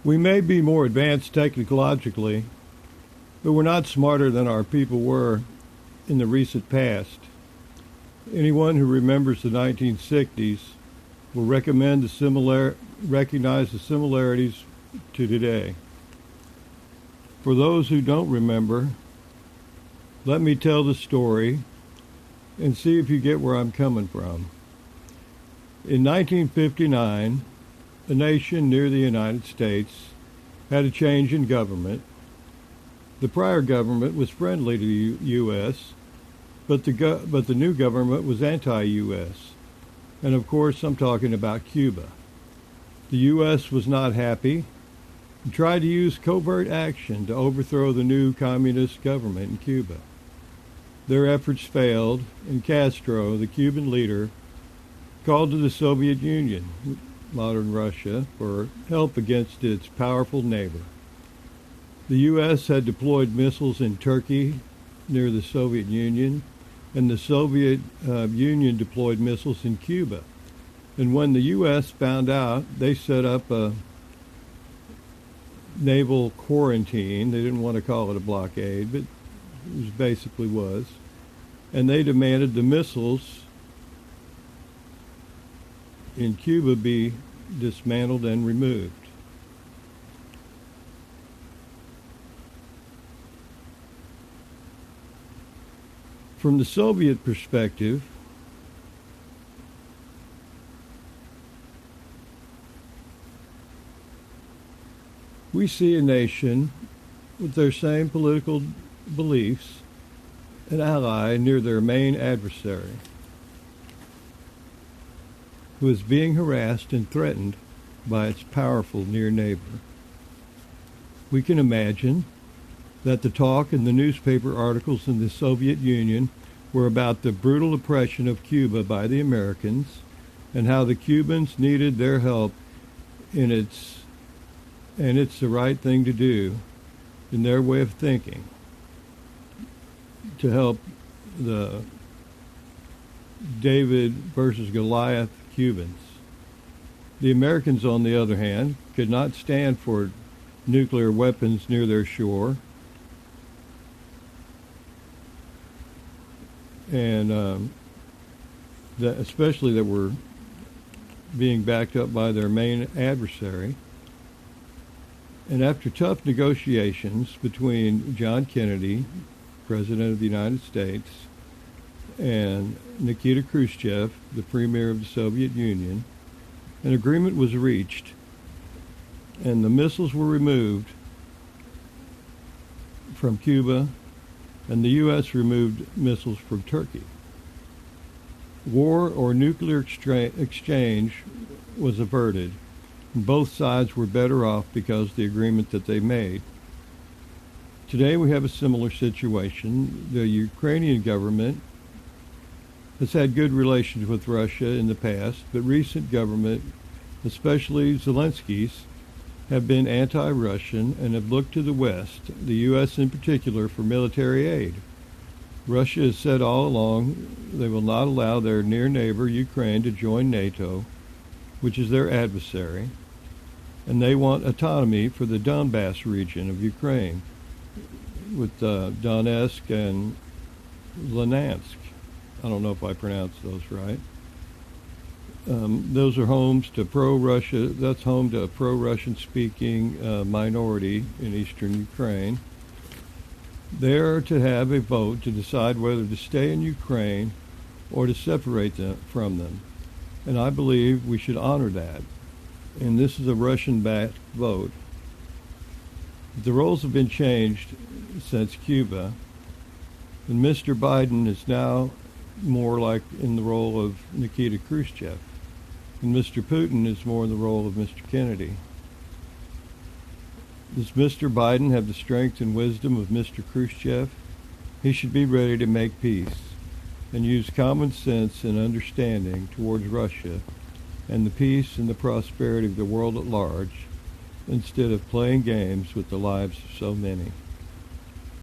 We may be more advanced technologically, but we're not smarter than our people were in the recent past. Anyone who remembers the 1960s will recognize the similarities to today. For those who don't remember, let me tell the story and see if you get where I'm coming from. In 1959, a nation near the United States had a change in government. The prior government was friendly to the U.S., but the new government was anti-U.S. And of course, I'm talking about Cuba. The U.S. was not happy and tried to use covert action to overthrow the new communist government in Cuba. Their efforts failed, and Castro, the Cuban leader, called to the Soviet Union, modern Russia, for help against its powerful neighbor. The U.S. had deployed missiles in Turkey near the Soviet Union, and the Soviet Union deployed missiles in Cuba. And when the U.S. found out, they set up a naval quarantine. They didn't want to call it a blockade, but it basically was. And they demanded the missiles in Cuba be dismantled and removed. From the Soviet perspective, we see a nation with their same political beliefs, an ally near their main adversary, who is being harassed and threatened by its powerful near neighbor. We can imagine that the talk in the newspaper articles in the Soviet Union were about the brutal oppression of Cuba by the Americans and how the Cubans needed their help and it's the right thing to do in their way of thinking to help the David versus Goliath Cubans. The Americans, on the other hand, could not stand for nuclear weapons near their shore, and especially that were being backed up by their main adversary. And after tough negotiations between John Kennedy, President of the United States, and Nikita Khrushchev, the Premier of the Soviet Union, an agreement was reached, and the missiles were removed from Cuba, and the U.S. removed missiles from Turkey. War or nuclear exchange was averted, and both sides were better off because of the agreement that they made. Today we have a similar situation. The Ukrainian government has had good relations with Russia in the past, but recent government, especially Zelensky's, have been anti-Russian and have looked to the West, the U.S. in particular, for military aid. Russia has said all along they will not allow their near neighbor, Ukraine, to join NATO, which is their adversary, and they want autonomy for the Donbass region of Ukraine, with Donetsk and Luhansk. I don't know if I pronounced those right. Those are homes to pro-Russia. That's home to a pro-Russian speaking minority in eastern Ukraine. They are to have a vote to decide whether to stay in Ukraine or to separate them from them. And I believe we should honor that. And this is a Russian-backed vote. The roles have been changed since Cuba, and Mr. Biden is now more like in the role of Nikita Khrushchev, and Mr. Putin is more in the role of Mr. Kennedy. Does Mr. Biden have the strength and wisdom of Mr. Khrushchev? He should be ready to make peace and use common sense and understanding towards Russia and the peace and the prosperity of the world at large, instead of playing games with the lives of so many.